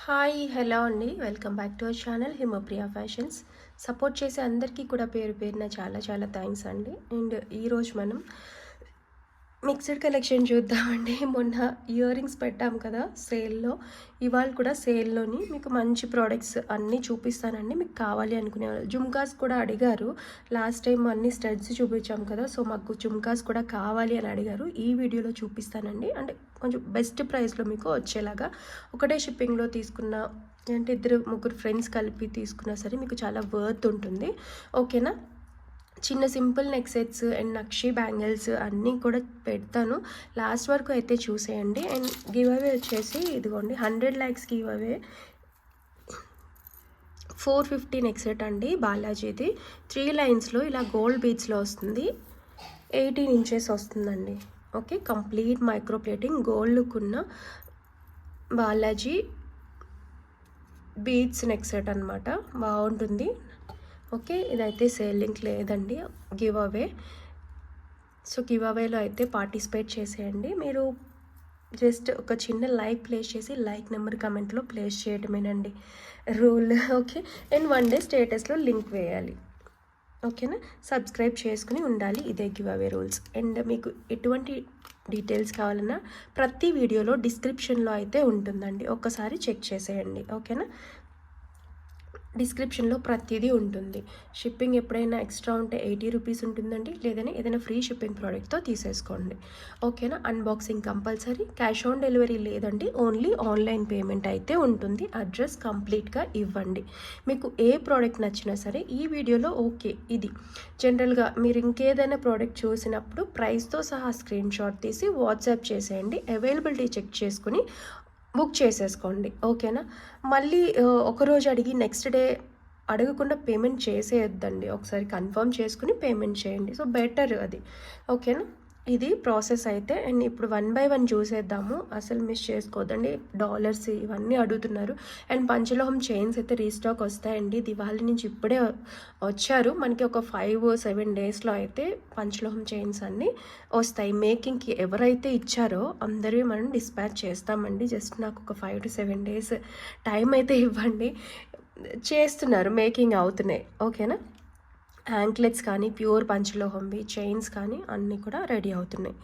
Hi hello అండి, welcome back to our channel Himapriya fashions. Support చేసే అందరికీ కూడా పేరు పేరున చాలా చాలా థ్యాంక్స్ అండి. అండ్ ఈరోజు మనం మిక్స్డ్ కలెక్షన్ చూద్దామండి. మొన్న ఇయర్ రింగ్స్ పెట్టాం కదా సేల్లో, ఇవాళ కూడా సేల్లోని మీకు మంచి ప్రోడక్ట్స్ అన్నీ చూపిస్తానండి. మీకు కావాలి అనుకునేవాళ్ళు జుమ్కాస్ కూడా అడిగారు. లాస్ట్ టైం అన్ని స్టడ్స్ చూపించాం కదా, సో మాకు జుమ్కాస్ కూడా కావాలి అని అడిగారు. ఈ వీడియోలో చూపిస్తానండి. అంటే కొంచెం బెస్ట్ ప్రైస్లో మీకు వచ్చేలాగా, ఒకటే షిప్పింగ్లో తీసుకున్న అంటే ఇద్దరు ముగ్గురు ఫ్రెండ్స్ కలిపి తీసుకున్నా సరే మీకు చాలా వర్త్ ఉంటుంది. ఓకేనా. చిన్న simple neck sets and nakshi bangles అన్నీ కూడా పెడతాను. లాస్ట్ వరకు అయితే చూసేయండి. అండ్ గివ్ అవే వచ్చేసి ఇదిగోండి 100 lakhs give away 450 neck set అండి బాలాజీది. 3 లైన్స్లో ఇలా గోల్డ్ బీడ్స్లో వస్తుంది. 18 inches వస్తుందండి. ఓకే, కంప్లీట్ మైక్రో ప్లేటింగ్ గోల్డ్కున్న బాలాజీ బీడ్స్ నెక్ సెట్ అనమాట. బాగుంటుంది. ఓకే, ఇదైతే సేల్ లింక్ లేదండి, గివ్ అవే. సో గివ్ అవేలో అయితే పార్టిసిపేట్ చేసేయండి. మీరు జస్ట్ ఒక చిన్న లైక్ ప్లేస్ చేసి లైక్ నెంబర్ కమెంట్లో ప్లేస్ చేయడమేనండి రూల్. ఓకే, అండ్ 1 day స్టేటస్లో లింక్ వేయాలి. ఓకేనా, సబ్స్క్రైబ్ చేసుకుని ఉండాలి. ఇదే గివ్ అవే రూల్స్. అండ్ మీకు ఎటువంటి డీటెయిల్స్ కావాలన్నా ప్రతి వీడియోలో డిస్క్రిప్షన్లో అయితే ఉంటుందండి, ఒక్కసారి చెక్ చేసేయండి. ఓకేనా, డిస్క్రిప్షన్లో ప్రతిదీ ఉంటుంది. షిప్పింగ్ ఎప్పుడైనా ఎక్స్ట్రా ఉంటే 80 రూపీస్ ఉంటుందండి, లేదని ఏదైనా ఫ్రీ షిప్పింగ్ ప్రోడక్ట్తో తీసేసుకోండి. ఓకేనా, unboxing compulsory, cash on delivery లేదండి, ఓన్లీ ఆన్లైన్ పేమెంట్ అయితే ఉంటుంది. అడ్రస్ కంప్లీట్గా ఇవ్వండి. మీకు ఏ ప్రోడక్ట్ నచ్చినా సరే ఈ వీడియోలో ఓకే ఇది జనరల్గా మీరు ఇంకేదైనా ప్రోడక్ట్ చూసినప్పుడు ప్రైస్తో సహా స్క్రీన్ షాట్ తీసి వాట్సాప్ చేసేయండి. అవైలబిలిటీ చెక్ చేసుకుని బుక్ చేసేసుకోండి. ఓకేనా, మళ్ళీ ఒకరోజు అడిగి నెక్స్ట్ డే అడగకుండా పేమెంట్ చేసేయొద్దండి. ఒకసారి కన్ఫర్మ్ చేసుకుని పేమెంట్ చేయండి. సో బెటర్ అది. ఓకేనా, ఇది ప్రాసెస్ అయితే. అండ్ ఇప్పుడు 1 by 1 చూసేద్దాము. అసలు మిస్ చేసుకోవద్దండి. డాలర్స్ ఇవన్నీ అడుగుతున్నారు. అండ్ పంచలోహం చైన్స్ అయితే రీస్టాక్ వస్తాయండి. దివాళీ నుంచి ఇప్పుడే వచ్చారు. మనకి ఒక 5-7 daysలో అయితే పంచలోహం చైన్స్ అన్నీ వస్తాయి. మేకింగ్కి ఎవరైతే ఇచ్చారో అందరివి మనం డిస్పాచ్ చేస్తామండి. జస్ట్ నాకు ఒక 5 to 7 days టైం అయితే ఇవ్వండి. చేస్తున్నారు, మేకింగ్ అవుతున్నాయి. ఓకేనా, యాంక్లెట్స్ కానీ ప్యూర్ పంచలోహంవి చైన్స్ కానీ అన్నీ కూడా రెడీ అవుతున్నాయి.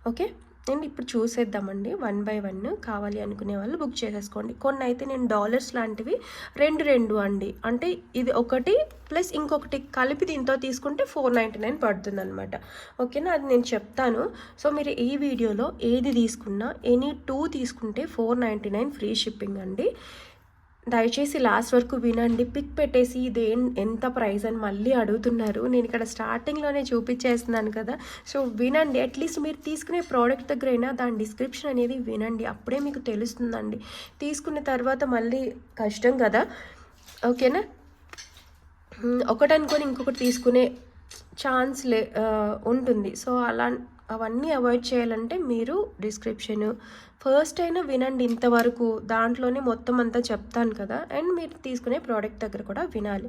ఓకే, అండ్ ఇప్పుడు చూసేద్దామండి 1 by 1. కావాలి అనుకునే వాళ్ళు బుక్ చేసేసుకోండి. కొన్ని అయితే నేను డాలర్స్ లాంటివి రెండు అండి, అంటే ఇది ఒకటి ప్లస్ ఇంకొకటి కలిపి దీంతో తీసుకుంటే 499 పడుతుంది అనమాట. ఓకేనా, అది నేను చెప్తాను. సో మీరు ఈ వీడియోలో ఏది తీసుకున్నా ఎనీ 2 తీసుకుంటే 499 ఫ్రీ షిప్పింగ్ అండి. దయచేసి లాస్ట్ వరకు వినండి. పిక్ పెట్టేసి ఇది ఎంత ప్రైస్ అని మళ్ళీ అడుగుతున్నారు. నేను ఇక్కడ స్టార్టింగ్లోనే చూపించేస్తున్నాను కదా, సో వినండి. అట్లీస్ట్ మీరు తీసుకునే ప్రోడక్ట్ దగ్గరైనా దాని డిస్క్రిప్షన్ అనేది వినండి, అప్పుడే మీకు తెలుస్తుందండి. తీసుకున్న తర్వాత మళ్ళీ కష్టం కదా. ఓకేనా, ఒకటి అనుకొని ఇంకొకటి తీసుకునే ఛాన్స్ ఉంటుంది. సో అవన్నీ అవాయిడ్ చేయాలంటే మీరు డిస్క్రిప్షన్ ఫస్ట్ అయినా వినండి ఇంతవరకు. దాంట్లోనే మొత్తం అంతా చెప్తాను కదా. అండ్ మీరు తీసుకునే ప్రోడక్ట్ దగ్గర కూడా వినాలి.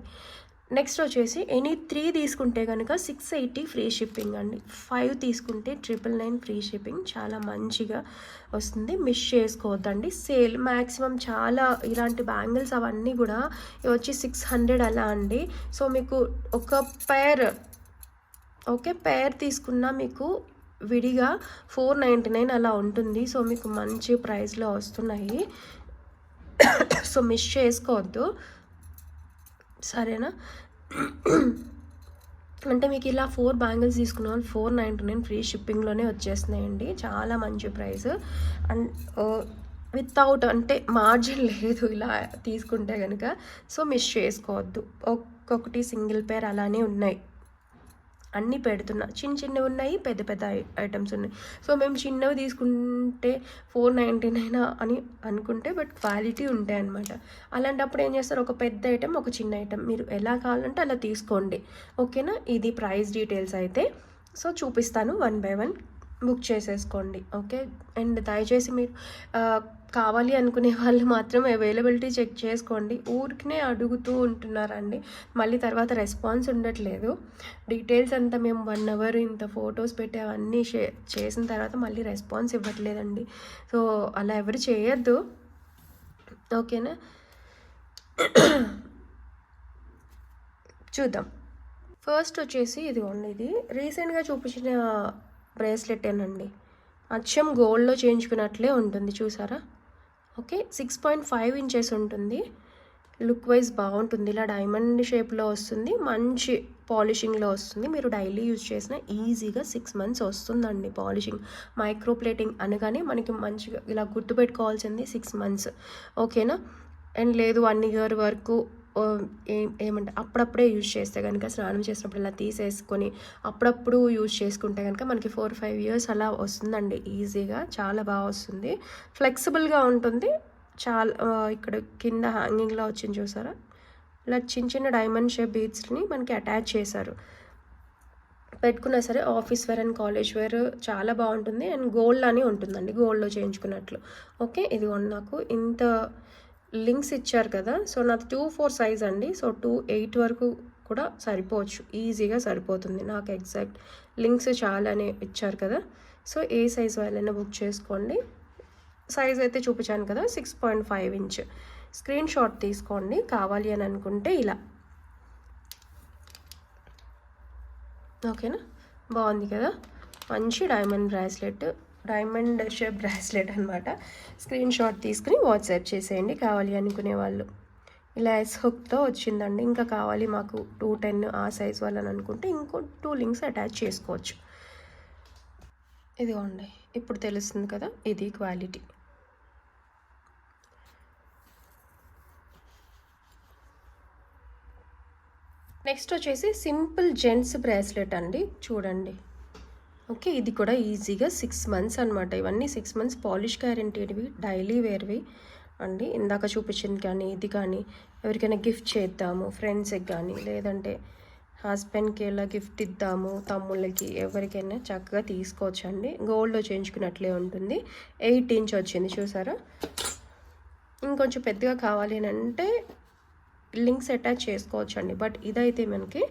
నెక్స్ట్ వచ్చేసి ఎనీ 3 తీసుకుంటే కనుక 680 ఫ్రీ షిప్పింగ్ అండి. 5 తీసుకుంటే 999 ఫ్రీ షిప్పింగ్. చాలా మంచిగా వస్తుంది, మిస్ చేసుకోవద్దండి. సేల్ మ్యాక్సిమం చాలా ఇలాంటి బ్యాంగిల్స్ అవన్నీ కూడా వచ్చి 600 అలా అండి. సో మీకు ఒక పేర్ తీసుకున్నా మీకు విడిగా 499 అలా ఉంటుంది. సో మీకు మంచి ప్రైస్లో వస్తున్నాయి. సో మిస్ చేసుకోవద్దు, సరేనా. అంటే మీకు ఇలా 4 బ్యాంగిల్స్ తీసుకున్న వాళ్ళు 499 ఫ్రీ షిప్పింగ్లోనే వచ్చేస్తున్నాయండి. చాలా మంచి ప్రైస్. అండ్ వితౌట్ అంటే మార్జిన్ లేదు ఇలా తీసుకుంటే కనుక. సో మిస్ చేసుకోవద్దు. ఒక్కొక్కటి సింగిల్ పేర్ అలానే ఉన్నాయి, అన్నీ పెడుతున్నా. చిన్నవి ఉన్నాయి, పెద్ద పెద్ద ఐటమ్స్ ఉన్నాయి. సో మేము చిన్నవి తీసుకుంటే 499 అని అనుకుంటే బట్ క్వాలిటీ ఉంటాయి అనమాట. అలాంటప్పుడు ఏం చేస్తారు, ఒక పెద్ద ఐటమ్ ఒక చిన్న ఐటమ్ మీరు ఎలా కావాలంటే అలా తీసుకోండి. ఓకేనా, ఇది ప్రైస్ డీటెయిల్స్ అయితే. సో చూపిస్తాను 1 by 1, బుక్ చేసేసుకోండి. ఓకే, అండ్ దయచేసి మీరు కావాలి అనుకునే వాళ్ళు మాత్రం అవైలబిలిటీ చెక్ చేసుకోండి. ఊరికనే అడుగుతూ ఉంటున్నారండి, మళ్ళీ తర్వాత రెస్పాన్స్ ఉండట్లేదు. డీటెయిల్స్ అంతా మేము 1 hour ఇంత ఫొటోస్ పెట్టి అవన్నీ చేసిన తర్వాత మళ్ళీ రెస్పాన్స్ ఇవ్వట్లేదండి. సో అలా ఎవరు చేయొద్దు. ఓకేనా, చూద్దాం. ఫస్ట్ వచ్చేసి ఇదిగోండి, ఇది రీసెంట్గా చూపించిన బ్రేస్లెటేనండి. అచ్చం గోల్డ్లో చేయించుకున్నట్లే ఉంటుంది, చూసారా? ఓకే, 6.5 ఇంచెస్ ఉంటుంది. లుక్ వైజ్ బాగుంటుంది. ఇలా డైమండ్ షేప్లో వస్తుంది, మంచి పాలిషింగ్లో వస్తుంది. మీరు డైలీ యూజ్ చేసిన ఈజీగా 6 months వస్తుందండి పాలిషింగ్. మైక్రో ప్లేటింగ్ అనగానే మనకి మంచిగా ఇలా గుర్తుపెట్టుకోవాల్సింది 6 months. ఓకేనా? అండ్ లేదు 1 year వరకు ఏమంటే అప్పుడప్పుడే యూజ్ చేస్తే కనుక, స్నానం చేసినప్పుడు ఇలా తీసేసుకొని అప్పుడప్పుడు యూజ్ చేసుకుంటే కనుక మనకి 4-5 years అలా వస్తుందండి ఈజీగా. చాలా బాగా వస్తుంది, ఫ్లెక్సిబుల్గా ఉంటుంది. చాలా ఇక్కడ కింద హ్యాంగింగ్లో వచ్చింది చూసారా, ఇలా చిన్న చిన్న డైమండ్ షేప్ బీడ్స్ని మనకి అటాచ్ చేశారు. పెట్టుకున్నా సరే office wear and college wear చాలా బాగుంటుంది. అండ్ గోల్డ్ అని ఉంటుందండి, గోల్డ్లో చేయించుకున్నట్లు. ఓకే, ఇది నాకు ఇంత లింక్స్ ఇచ్చారు కదా, సో నాది 2-4 సైజ్ అండి. సో 2-8 వరకు కూడా సరిపోవచ్చు, ఈజీగా సరిపోతుంది. నాకు ఎగ్జాక్ట్ లింక్స్ చాలానే ఇచ్చారు కదా, సో ఏ సైజ్ వాళ్ళైనా బుక్ చేసుకోండి. సైజ్ అయితే చూపించాను కదా, 6.5 inch. స్క్రీన్ షాట్ తీసుకోండి కావాలి అని అనుకుంటే. ఇలా ఓకేనా, బాగుంది కదా, మంచి diamond bracelet, diamond shape bracelet అనమాట. స్క్రీన్ షాట్ తీసుకుని వాట్సాప్ చేసేయండి కావాలి అనుకునే వాళ్ళు. ఇలా ఎస్ హుక్తో వచ్చిందండి. ఇంకా కావాలి మాకు 210 ఆ సైజ్ వాళ్ళని అనుకుంటే ఇంకో 2 లింక్స్ అటాచ్ చేసుకోవచ్చు. ఇదిగోండి, ఇప్పుడు తెలుస్తుంది కదా, ఇది క్వాలిటీ. నెక్స్ట్ వచ్చేసి సింపుల్ జెంట్స్ బ్రాస్లెట్ అండి, చూడండి. ఓకే, ఇది కూడా ఈజీగా 6 months అనమాట. ఇవన్నీ 6 months పాలిష్ గ్యారెంటీడ్వి, డైలీ వేర్వి అండి. ఇందాక చూపించింది కానీ ఇది కానీ ఎవరికైనా గిఫ్ట్ చేద్దాము, ఫ్రెండ్స్కి కానీ, లేదంటే హస్బెండ్కి ఎలా గిఫ్ట్ ఇద్దాము, తమ్ముళ్ళకి, ఎవరికైనా చక్కగా తీసుకోవచ్చండి. గోల్డ్లో చేయించుకున్నట్లే ఉంటుంది. 8 inch వచ్చింది చూసారా. ఇంకొంచెం పెద్దగా కావాలి అని అంటే లింక్స్ అటాచ్ చేసుకోవచ్చండి. బట్ ఇదైతే మనకి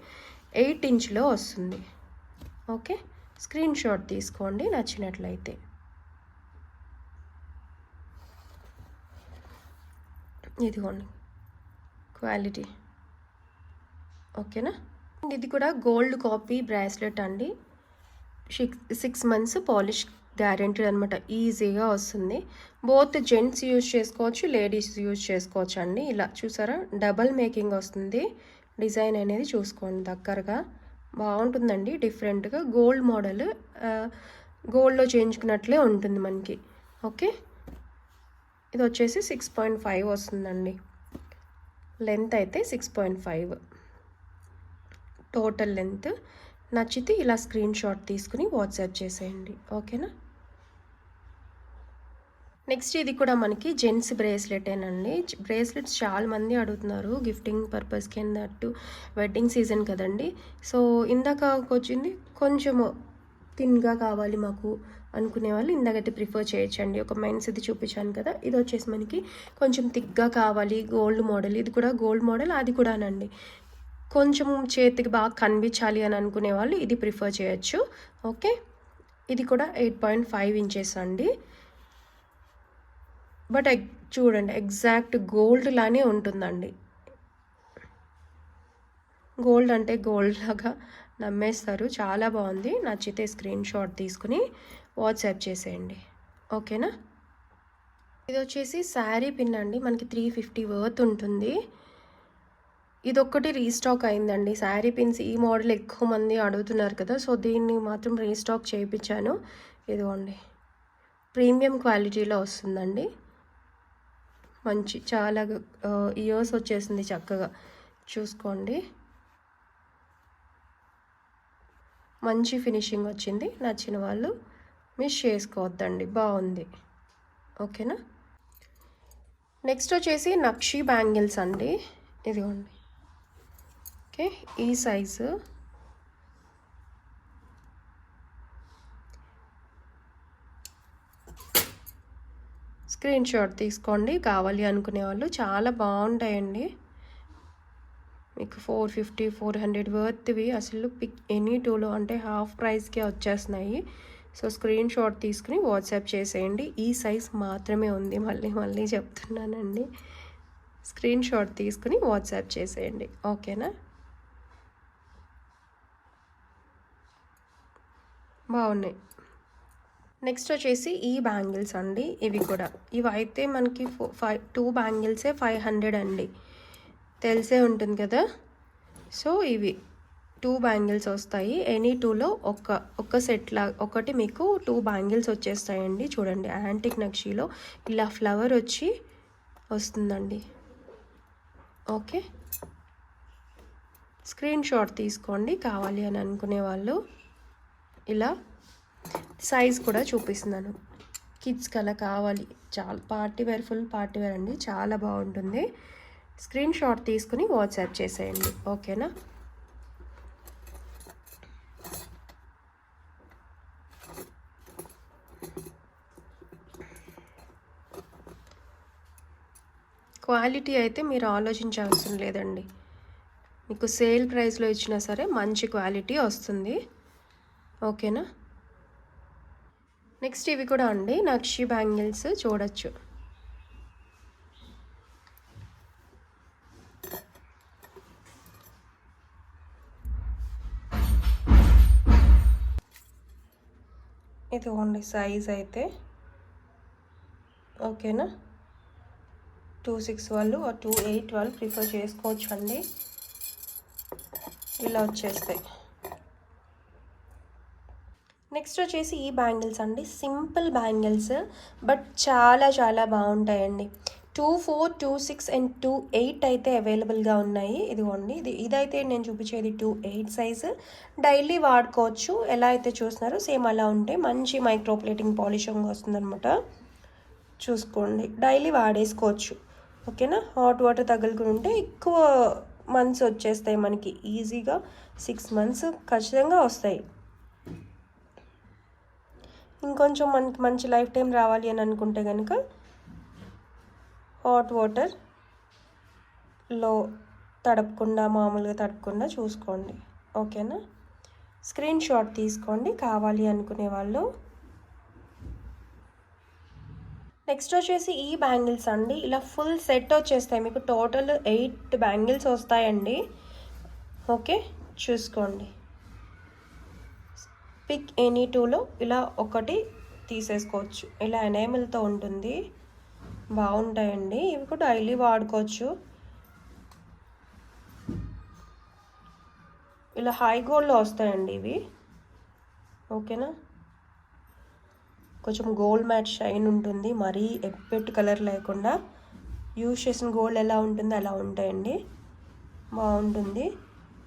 8 inchలో వస్తుంది. ఓకే, స్క్రీన్ షాట్ తీసుకోండి నచ్చినట్లయితే. ఇదిగోండి క్వాలిటీ. ఓకేనా, ఇది కూడా గోల్డ్ కాపీ బ్రాస్లెట్ అండి. 6 months పాలిష్ గ్యారెంటీడ్ అనమాట. ఈజీగా వస్తుంది. బోత్ జెంట్స్ యూజ్ చేసుకోవచ్చు, లేడీస్ యూజ్ చేసుకోవచ్చు అండి. ఇలా చూసారా, డబల్ మేకింగ్ వస్తుంది. డిజైన్ అనేది చూసుకోండి దగ్గరగా, బాగుంటుందండి. డిఫరెంట్గా గోల్డ్ మోడల్, గోల్డ్లో చేయించుకున్నట్లే ఉంటుంది మనకి. ఓకే, ఇది వచ్చేసి 6.5 వస్తుందండి. లెంత్ అయితే 6.5 టోటల్ లెంత్. నచ్చితే ఇలా స్క్రీన్ షాట్ తీసుకుని వాట్సాప్ చేసేయండి. ఓకేనా. నెక్స్ట్ ఇది కూడా మనకి జెంట్స్ బ్రేస్లెటేనండి. బ్రేస్లెట్స్ చాలా మంది అడుగుతున్నారు గిఫ్టింగ్ పర్పస్కి, అన్నట్టు వెడ్డింగ్ సీజన్ కదండి. సో ఇందాక వచ్చింది కొంచెము థిన్గా కావాలి మాకు అనుకునే వాళ్ళు ఇందాకైతే ప్రిఫర్ చేయొచ్చండి. ఒక మెన్స్ ఇది చూపించాను కదా, ఇది వచ్చేసి మనకి కొంచెం థిక్గా కావాలి, గోల్డ్ మోడల్. ఇది కూడా గోల్డ్ మోడల్, అది కూడానండి కొంచెం చేతికి బాగా కనిపించాలి అని అనుకునే వాళ్ళు ఇది ప్రిఫర్ చేయొచ్చు. ఓకే, ఇది కూడా 8.5 inches అండి. బట్ చూడండి ఎగ్జాక్ట్ గోల్డ్ లానే ఉంటుందండి. గోల్డ్ అంటే గోల్డ్ లాగా నమ్మేస్తారు. చాలా బాగుంది. నచ్చితే స్క్రీన్ షాట్ తీసుకుని వాట్సాప్ చేసేయండి. ఓకేనా. ఇది వచ్చేసి శారీ పిన్ అండి. మనకి 350 వర్త్ ఉంటుంది. ఇదొక్కటి రీస్టాక్ అయిందండి. శారీ పిన్స్ ఈ మోడల్ ఎక్కువ మంది అడుగుతున్నారు కదా, సో దీన్ని మాత్రం రీస్టాక్ చేయించాను. ఇదిగోండి, ప్రీమియం క్వాలిటీలో వస్తుందండి. మంచి చాలా ఇయర్స్ వచ్చేసింది, చక్కగా చూసుకోండి. మంచి ఫినిషింగ్ వచ్చింది. నచ్చిన వాళ్ళు మిస్ చేసుకోవద్దండి, బాగుంది. ఓకేనా. నెక్స్ట్ వచ్చేసి నక్షి బ్యాంగిల్స్ అండి. ఇదిగోండి, ఓకే, ఈ సైజు స్క్రీన్ షాట్ తీసుకోండి కావాలి అనుకునే వాళ్ళు. చాలా బాగుంటాయండి. మీకు 450-400 వర్త్వి అసలు పిక్ ఎనీ టూలో అంటే హాఫ్ ప్రైస్కే వచ్చేస్తున్నాయి. సో స్క్రీన్ షాట్ తీసుకుని వాట్సాప్ చేసేయండి. ఈ సైజ్ మాత్రమే ఉంది, మళ్ళీ మళ్ళీ చెప్తున్నానండి. స్క్రీన్ షాట్ తీసుకుని వాట్సాప్ చేసేయండి, ఓకేనా. బాగున్నాయి. నెక్స్ట్ వచ్చేసి ఈ బ్యాంగిల్స్ అండి. ఇవి కూడా ఇవైతే మనకి 2 బ్యాంగిల్సే 500 అండి, తెలిసే ఉంటుంది కదా. సో ఇవి 2 బ్యాంగిల్స్ వస్తాయి. ఎనీ 2లో ఒక సెట్ ఒకటి మీకు 2 బ్యాంగిల్స్ వచ్చేస్తాయండి. చూడండి, యాంటిక్ నక్షీలో ఇలా ఫ్లవర్ వచ్చి వస్తుందండి. ఓకే, స్క్రీన్ షాట్ తీసుకోండి కావాలి అని అనుకునే వాళ్ళు. ఇలా సైజ్ కూడా చూపిస్తున్నాను. కిడ్స్ కలా కావాలి, చాలా party wear, full party wear అండి, చాలా బాగుంటుంది. స్క్రీన్ షాట్ తీసుకుని వాట్సాప్ చేసేయండి, ఓకేనా. క్వాలిటీ అయితే మీరు ఆలోచించాల్సిన లేదండి, మీకు సేల్ ప్రైస్లో ఇచ్చినా సరే మంచి క్వాలిటీ వస్తుంది, ఓకేనా. నెక్స్ట్ ఇవి కూడా అండి నక్షి బ్యాంగిల్స్ చూడొచ్చు. ఇదిగోండి సైజ్ అయితే, ఓకేనా. 2/6 వాళ్ళు 2/8 వాళ్ళు ప్రిఫర్ చేసుకోవచ్చు అండి. ఇలా వచ్చేస్తాయి. నెక్స్ట్ వచ్చేసి ఈ బ్యాంగిల్స్ అండి, సింపుల్ బ్యాంగిల్స్ బట్ చాలా చాలా బాగుంటాయండి. 2, 4, 2, 6 అండ్ 2, 8 అయితే అవైలబుల్గా ఉన్నాయి. ఇదిగోండి, ఇదైతే నేను చూపించేది 2, 8 సైజు. డైలీ వాడుకోవచ్చు, ఎలా అయితే చూస్తున్నారో సేమ్ అలా ఉంటే మంచి మైక్రో ప్లేటింగ్ పాలిషింగ్ వస్తుందన్నమాట. చూసుకోండి, డైలీ వాడేసుకోవచ్చు, ఓకేనా. హాట్ వాటర్ తగులుకుని ఉంటే ఎక్కువ మంత్స్ వచ్చేస్తాయి మనకి, ఈజీగా 6 months ఖచ్చితంగా వస్తాయి. ఇంకొంచెం మనకి మంచి లైఫ్ టైం రావాలి అని అనుకుంటే కనుక హాట్ వాటర్లో తడపకుండా, మామూలుగా తడపకుండా చూసుకోండి, ఓకేనా. స్క్రీన్ షాట్ తీసుకోండి కావాలి అనుకునే వాళ్ళు. నెక్స్ట్ వచ్చేసి ఈ బ్యాంగిల్స్ అండి, ఇలా ఫుల్ సెట్ వచ్చేస్తాయి మీకు. టోటల్ 8 బ్యాంగిల్స్ వస్తాయండి, ఓకే. చూసుకోండి, పిక్ ఎనీ 2లో ఇలా ఒకటి తీసేసుకోవచ్చు. ఇలా ఎనేమల్తో ఉంటుంది, బాగుంటాయండి. ఇవి కూడా డైలీ వాడుకోవచ్చు. ఇలా హై గోల్డ్లో వస్తాయండి ఇవి, ఓకేనా. కొంచెం గోల్డ్ మ్యాట్ షైన్ ఉంటుంది, మరీ ఎబ్బెట్ కలర్ లేకుండా యూజ్ చేసిన గోల్డ్ ఎలా ఉంటుందో అలా ఉంటాయండి, బాగుంటుంది.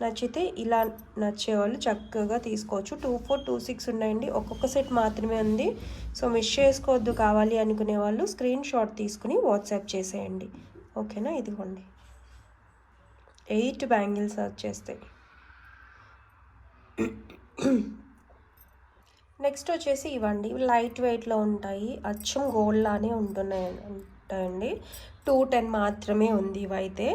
నచ్చితే ఇలా నచ్చేవాళ్ళు చక్కగా తీసుకోవచ్చు. 2, 4, 2, 6 ఉన్నాయండి, ఒక్కొక్క సెట్ మాత్రమే ఉంది. సో మిస్ చేసుకోవద్దు, కావాలి అనుకునే వాళ్ళు స్క్రీన్ షాట్ తీసుకుని వాట్సాప్ చేసేయండి, ఓకేనా. ఇదిగోండి 8 బ్యాంగిల్స్ వచ్చేస్తాయి. నెక్స్ట్ వచ్చేసి ఇవ్వండి, లైట్ వెయిట్లో ఉంటాయి, అచ్చం గోల్డ్ లానే ఉంటాయండి. 210 మాత్రమే ఉంది ఇవైతే.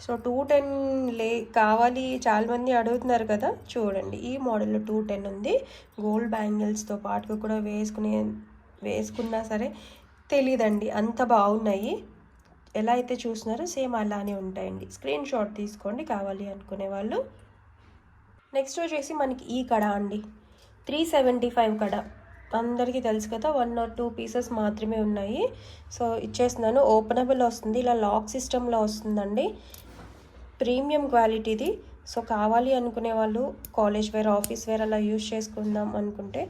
సో 210 కావాలి, చాలామంది అడుగుతున్నారు కదా. చూడండి, ఈ మోడల్లో 210 ఉంది. గోల్డ్ బ్యాంగిల్స్తో పాటుగా కూడా వేసుకున్నా సరే తెలీదండి, అంత బాగున్నాయి. ఎలా అయితే చూస్తున్నారో సేమ్ అలానే ఉంటాయండి. స్క్రీన్ షాట్ తీసుకోండి కావాలి అనుకునే వాళ్ళు. నెక్స్ట్ వచ్చేసి మనకి ఈ కడ అండి, 375 కడ, అందరికీ తెలుసు కదా. 1 or 2 పీసెస్ మాత్రమే ఉన్నాయి. సో ఇచ్చేస్తున్నాను. ఓపెనబుల్ వస్తుంది, ఇలా లాక్ సిస్టంలో వస్తుందండి, ప్రీమియం క్వాలిటీది. సో కావాలి అనుకునే వాళ్ళు కాలేజ్ వేర్, ఆఫీస్ వేర్ అలా యూజ్ చేసుకుందాం అనుకుంటే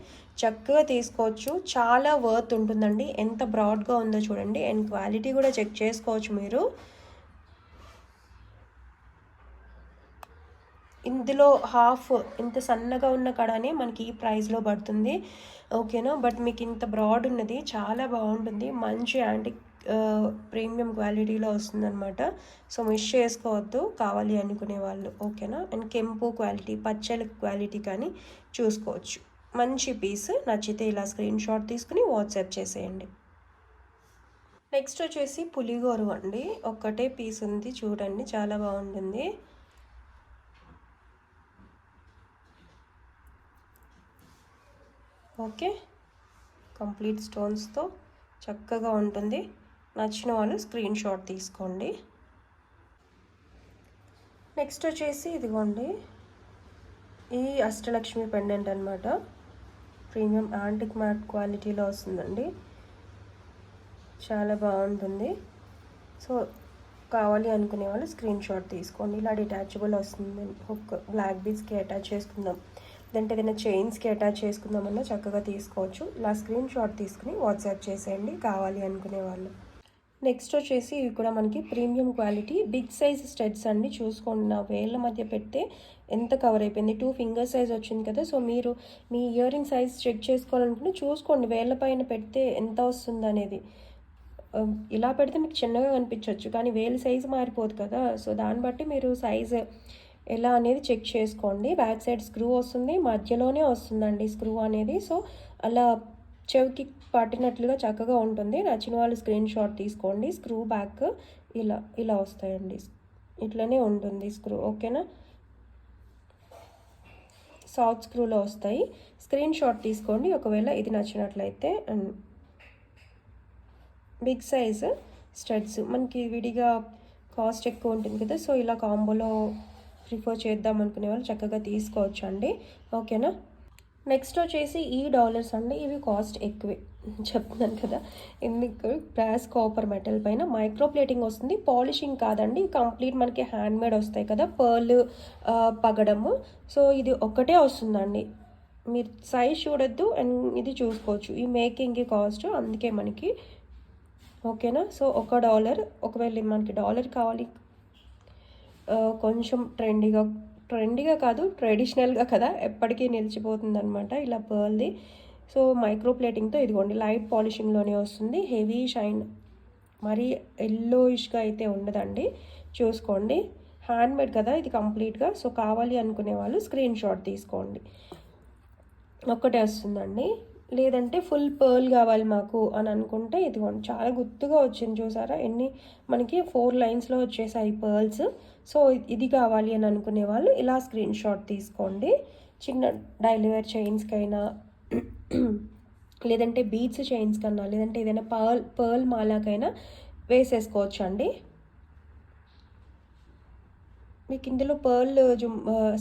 చక్కగా తీసుకోవచ్చు. చాలా వర్త్ ఉంటుందండి. ఎంత బ్రాడ్గా ఉందో చూడండి, అండ్ క్వాలిటీ కూడా చెక్ చేసుకోవచ్చు మీరు. ఇందులో హాఫ్ ఇంత సన్నగా ఉన్న కడానే మనకి ఈ ప్రైస్లో పడుతుంది, ఓకేనా. బట్ మీకు ఇంత బ్రాడ్ ఉన్నది చాలా బాగుంటుంది, మంచి యాంటిక్ ప్రీమియం క్వాలిటీలో వస్తుందన్నమాట. సో మిస్ చేసుకోవద్దు కావాలి అనుకునే వాళ్ళు, ఓకేనా. అండ్ కెంపు క్వాలిటీ, పచ్చల క్వాలిటీ కానీ చూసుకోవచ్చు. మంచి పీస్, నచ్చితే ఇలా స్క్రీన్ షాట్ తీసుకుని వాట్సాప్ చేసేయండి. నెక్స్ట్ వచ్చేసి పులిగోరు అండి, ఒక్కటే పీస్ ఉంది చూడండి, చాలా బాగుంటుంది. ఓకే, కంప్లీట్ స్టోన్స్తో చక్కగా ఉంటుంది. నచ్చిన వాళ్ళు స్క్రీన్ షాట్ తీసుకోండి. నెక్స్ట్ వచ్చేసి ఇదిగోండి, ఈ అష్టలక్ష్మి పెండెంట్ అనమాట. ప్రీమియం యాంటిక్ మ్యాట్ క్వాలిటీలో వస్తుందండి, చాలా బాగుంటుంది. సో కావాలి అనుకునే వాళ్ళు స్క్రీన్ షాట్ తీసుకోండి. ఇలా డిటాచబుల్ వస్తుంది. హుక్ బ్లాక్ బీడ్స్కి అటాచ్ చేసుకుందాం, లేదంటే ఏదైనా చైన్స్కి అటాచ్ చేసుకుందామన్నా చక్కగా తీసుకోవచ్చు. ఇలా స్క్రీన్ షాట్ తీసుకుని వాట్సాప్ చేసేయండి కావాలి అనుకునే వాళ్ళు. నెక్స్ట్ వచ్చేసి ఇవి కూడా మనకి premium quality big size studs అండి. చూసుకోండి, నా వేళ్ళ మధ్య పెడితే ఎంత కవర్ అయిపోయింది. 2 ఫింగర్ సైజ్ వచ్చింది కదా. సో మీరు మీ ఇయర్ రింగ్ సైజ్ చెక్ చేసుకోవాలనుకుంటే చూసుకోండి, వేళ్ళ పైన పెడితే ఎంత వస్తుంది అనేది. ఇలా పెడితే మీకు చిన్నగా కనిపించవచ్చు, కానీ వేలు సైజు మారిపోదు కదా. సో దాన్ని బట్టి మీరు సైజు ఎలా అనేది చెక్ చేసుకోండి. బ్యాక్ సైడ్ స్క్రూ వస్తుంది, మధ్యలోనే వస్తుందండి స్క్రూ అనేది. సో అలా చెవికి పట్టినట్లుగా చక్కగా ఉంటుంది. నచ్చిన వాళ్ళు స్క్రీన్ షాట్ తీసుకోండి. స్క్రూ బ్యాక్ ఇలా ఇలా వస్తాయండి, ఇట్లనే ఉంటుంది స్క్రూ. ఓకేనా, సాఫ్ట్ స్క్రూలో వస్తాయి. స్క్రీన్ షాట్ తీసుకోండి ఒకవేళ ఇది నచ్చినట్లయితే. బిగ్ సైజ్ స్టడ్స్ మనకి విడిగా కాస్ట్ ఎక్కువ ఉంటుంది కదా. సో ఇలా కాంబోలో ప్రిఫర్ చేద్దాం అనుకునే వాళ్ళు చక్కగా తీసుకోవచ్చు అండి. ఓకేనా, నెక్స్ట్ వచ్చేసి ఈ డాలర్స్ అండి. ఇవి కాస్ట్ ఎక్కువే చెప్తున్నాను కదా, ఎందుకు బ్రాస్ కాపర్ మెటల్ పైన మైక్రో ప్లేటింగ్ వస్తుంది. పాలిషింగ్ కాదండి, కంప్లీట్ మనకి హ్యాండ్ మేడ్ వస్తాయి కదా, పర్ల్ పగడము. సో ఇది ఒక్కటే వస్తుందండి, మీరు సైజ్ చూడొద్దు అండ్ ఇది చూసుకోవచ్చు. ఈ మేకింగ్కి కాస్ట్ అందుకే మనకి. ఓకేనా, సో $1. ఒకవేళ మనకి డాలర్ కావాలి, కొంచెం ట్రెండీగా కాదు, ట్రెడిషనల్గా కదా, ఎప్పటికీ నిలిచిపోతుంది అనమాట ఇలా పర్ల్ది. సో మైక్రో ప్లేటింగ్తో ఇదిగోండి లైట్ పాలిషింగ్లోనే వస్తుంది. హెవీ షైన్ మరీ ఎల్లోయిష్గా అయితే ఉండదండి, చూసుకోండి. హ్యాండ్మేడ్ కదా ఇది కంప్లీట్గా. సో కావాలి అనుకునే వాళ్ళు స్క్రీన్ షాట్ తీసుకోండి. ఒక్కటే వస్తుందండి, లేదంటే ఫుల్ పర్ల్ కావాలి మాకు అని అనుకుంటే ఇదిగోండి చాలా గుర్తుగా వచ్చింది చూసారా, ఎన్ని మనకి 4 లైన్స్లో వచ్చేసాయి పర్ల్స్. సో ఇది కావాలి అని అనుకునే వాళ్ళు ఇలా స్క్రీన్ షాట్ తీసుకోండి. చిన్న డైలీ వేర్ చైన్స్కైనా, లేదంటే బీడ్స్ చైన్స్ కన్నా, లేదంటే ఏదైనా పర్ల్ మాలాకైనా వేసేసుకోవచ్చు అండి. మీకు ఇందులో పర్ల్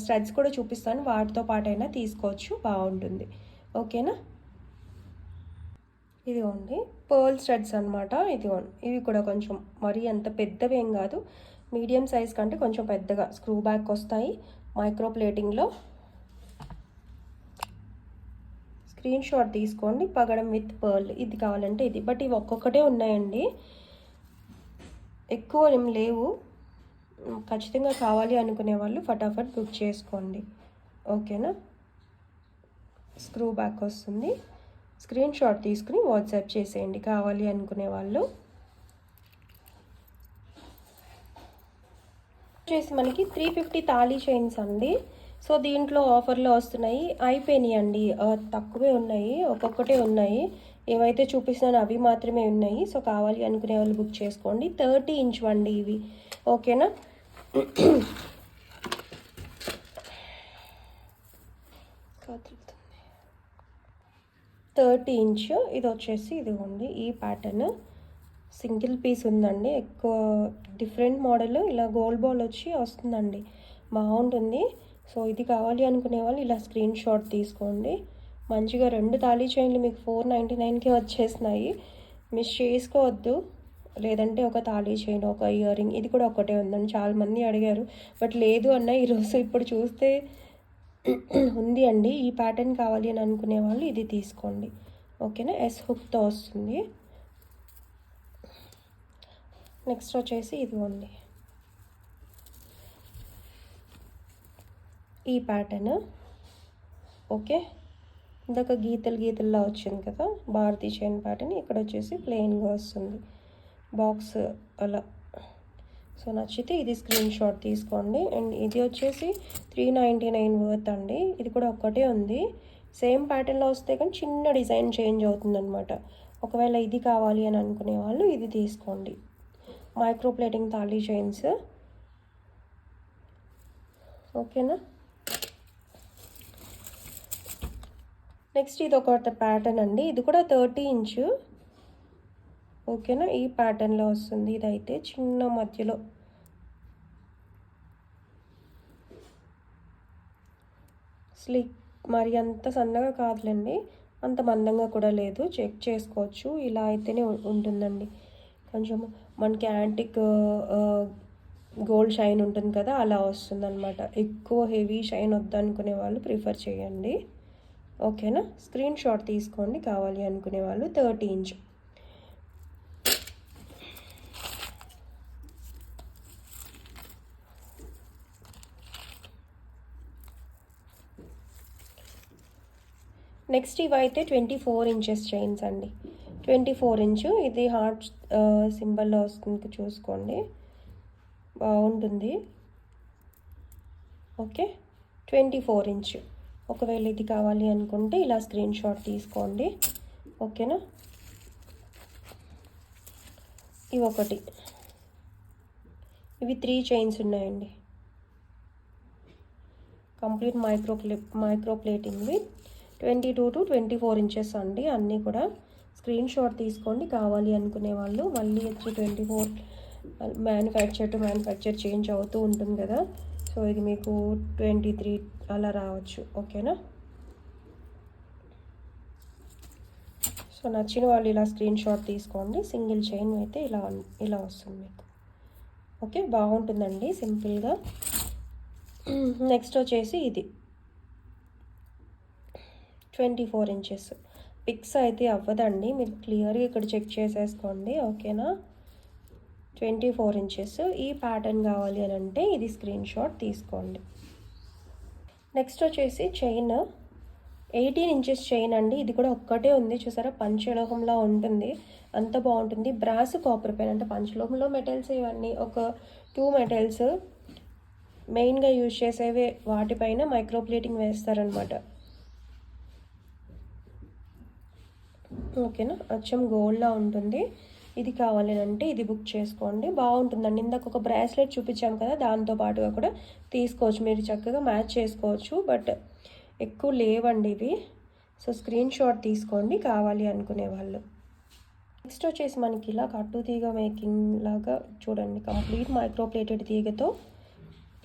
స్టడ్స్ కూడా చూపిస్తాను, వాటితో పాటైనా తీసుకోవచ్చు, బాగుంటుంది. ఓకేనా, ఇదిగోండి పర్ల్ స్టడ్స్ అనమాట. ఇదిగోండి ఇవి కూడా కొంచెం మరీ అంత పెద్దవి ఏం కాదు, మీడియం సైజ్ కంటే కొంచెం పెద్దగా స్క్రూ బ్యాక్ వస్తాయి మైక్రో ప్లేటింగ్లో. స్క్రీన్ షాట్ తీసుకోండి. పగడం విత్ పర్ల్ ఇది కావాలంటే ఇది, బట్ ఇవి ఒక్కొక్కటే ఉన్నాయండి, ఎక్కువ ఏం లేవు. ఖచ్చితంగా కావాలి అనుకునే వాళ్ళు ఫటాఫట్ బుక్ చేసుకోండి. ఓకేనా, స్క్రూ బ్యాక్ వస్తుంది. స్క్రీన్ షాట్ తీసుకుని వాట్సాప్ చేసేయండి కావాలి అనుకునే వాళ్ళు. వచ్చేసి మనకి 350 తాళీ చైన్స్ అండి. సో దీంట్లో ఆఫర్లో వస్తున్నాయి, అయిపోయినాయి అండి, తక్కువే ఉన్నాయి, ఒక్కొక్కటే ఉన్నాయి. ఏవైతే చూపిస్తున్నానో అవి మాత్రమే ఉన్నాయి. సో కావాలి అనుకునే వాళ్ళు బుక్ చేసుకోండి. 30 ఇంచ్ అండి ఇవి. ఓకేనా, 30 ఇంచ్. ఇది వచ్చేసి ఇదిగోండి ఈ ప్యాటర్న్ సింగిల్ పీస్ ఉందండి, ఎక్కువ డిఫరెంట్ మోడల్, ఇలా గోల్డ్ బాల్ వచ్చి వస్తుందండి, బాగుంటుంది. సో ఇది కావాలి అనుకునే వాళ్ళు ఇలా స్క్రీన్ షాట్ తీసుకోండి. మంచిగా 2 తాళీ చైన్లు మీకు 499కి వచ్చేసినాయి, మిస్ చేసుకోవద్దు. లేదంటే ఒక తాళీ చైన్, ఒక ఇయర్ రింగ్, ఇది కూడా ఒకటే ఉందండి. చాలామంది అడిగారు, బట్ లేదు అన్న ఈరోజు ఇప్పుడు చూస్తే ఉంది అండి. ఈ ప్యాటర్న్ కావాలి అని అనుకునే వాళ్ళు ఇది తీసుకోండి. ఓకేనా, ఎస్ హుక్తో వస్తుంది. నెక్స్ట్ వచ్చేసి ఇదిగోండి ఈ ప్యాటర్న్. ఓకే, ఇందాక గీతల్లా వచ్చింది కదా భారతీ చైన్ ప్యాటర్న్, ఇక్కడ వచ్చేసి ప్లెయిన్గా వస్తుంది బాక్స్ అలా. సో నచ్చితే ఇది స్క్రీన్ షాట్ తీసుకోండి. అండ్ ఇది వచ్చేసి 399 వర్త్ అండి. ఇది కూడా ఒక్కటే ఉంది, సేమ్ ప్యాటర్న్లో వస్తే కానీ చిన్న డిజైన్ చేంజ్ అవుతుందన్నమాట. ఒకవేళ ఇది కావాలి అని అనుకునే వాళ్ళు ఇది తీసుకోండి. Micro plating thali chains. ఓకేనా, నెక్స్ట్ ఇది ఒక ప్యాటర్న్ అండి, ఇది కూడా 30 ఇంచు. ఓకేనా, ఈ ప్యాటర్న్లో వస్తుంది. ఇదైతే చిన్న మధ్యలో స్లిక్, మరి అంత సన్నగా కాదులేండి, అంత మందంగా కూడా లేదు, చెక్ చేసుకోవచ్చు. ఇలా అయితేనే ఉంటుందండి. కొంచెం మనకి యాంటిక్ గోల్డ్ షైన్ ఉంటుంది కదా, అలా వస్తుందన్నమాట. ఎక్కువ హెవీ షైన్ వద్దనుకునే వాళ్ళు ప్రిఫర్ చేయండి. ఓకేనా, స్క్రీన్ షాట్ తీసుకోండి కావాలి అనుకునే వాళ్ళు. 30 ఇంచ్. నెక్స్ట్ ఇవైతే 24 ఇంచెస్ చైన్స్ అండి. 24 ఇంచు, ఇది హార్ట్ సింబల్లో వస్తుంది, చూసుకోండి, బాగుంటుంది. Okay, 24 inch. ఒకవేళ ఇది కావాలి అనుకుంటే ఇలా స్క్రీన్ షాట్ తీసుకోండి. ఓకేనా, ఇవి ఒకటి, ఇవి 3 చైన్స్ ఉన్నాయండి. కంప్లీట్ మైక్రో ప్లేటింగ్వి. 22 to 24 ఇంచెస్ అండి అన్నీ కూడా. స్క్రీన్ షాట్ తీసుకోండి కావాలి అనుకునే వాళ్ళు. మళ్ళీ వచ్చి 24 మ్యానుఫ్యాక్చర్ టు మ్యానుఫ్యాక్చర్ చేంజ్ అవుతూ ఉంటుంది కదా, సో ఇది మీకు 23 అలా రావచ్చు. ఓకేనా, సో నచ్చిన వాళ్ళు ఇలా స్క్రీన్ షాట్ తీసుకోండి. సింగిల్ చైన్ అయితే ఇలా వస్తుంది మీకు. ఓకే, బాగుంటుందండి సింపుల్గా. నెక్స్ట్ వచ్చేసి ఇది 24 ఇంచెస్. పిక్స్ అయితే అవ్వదండి, మీరు క్లియర్గా ఇక్కడ చెక్ చేసేసుకోండి. ఓకేనా, 24 ఇంచెస్. ఈ ప్యాటర్న్ కావాలి అని అంటే ఇది స్క్రీన్ షాట్ తీసుకోండి. నెక్స్ట్ వచ్చేసి చైన్ 18 ఇంచెస్ చైన్ అండి. ఇది కూడా ఒక్కటే ఉంది, చూసారా, పంచలోహంలా ఉంటుంది, అంత బాగుంటుంది. బ్రాస్ కాపర్ పెన్ అంటే పంచలోహంలో మెటల్స్ ఇవన్నీ ఒక 2 మెటల్స్ మెయిన్గా యూజ్ చేసేవి, వాటిపైన మైక్రోప్లేటింగ్ వేస్తారనమాట. ఓకేనా, అచ్చం గోల్డ్లా ఉంటుంది. ఇది కావాలి అంటే ఇది బుక్ చేసుకోండి, బాగుంటుందండి. ఇందాక ఒక బ్రాస్లెట్ చూపించాం కదా, దాంతో పాటుగా కూడా తీసుకోవచ్చు, మీరు చక్కగా మ్యాచ్ చేసుకోవచ్చు. బట్ ఎక్కువ లేవండి ఇవి, సో స్క్రీన్ షాట్ తీసుకోండి కావాలి అనుకునే వాళ్ళు. నెక్స్ట్ వచ్చేసి మనకి ఇలా కట్టు తీగ మేకింగ్ లాగా చూడండి, కంప్లీట్ మైక్రోప్లేటెడ్ తీగతో,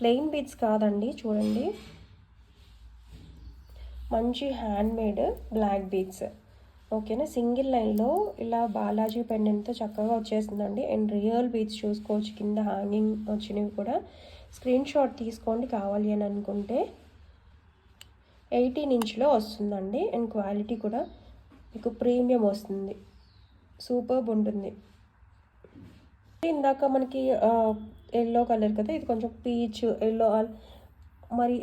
ప్లెయిన్ బీడ్స్ కాదండి, చూడండి, మంచి హ్యాండ్మేడ్ బ్లాక్ బీడ్స్. ఓకేనా, సింగిల్ లైన్లో ఇలా బాలాజీ పెండెంట్తో చక్కగా వచ్చేసిందండి. అండ్ రియల్ బీడ్స్ చూసుకోవచ్చు, కింద హ్యాంగింగ్ వచ్చినవి కూడా. స్క్రీన్ షాట్ తీసుకోండి కావాలి అని అనుకుంటే. 18 ఇంచ్లో వస్తుందండి. అండ్ క్వాలిటీ కూడా మీకు ప్రీమియం వస్తుంది, సూపర్బ్ ఉంటుంది. ఇందాక మనకి ఎల్లో కలర్ కదా, ఇది కొంచెం పీచ్ ఎల్లో, మరి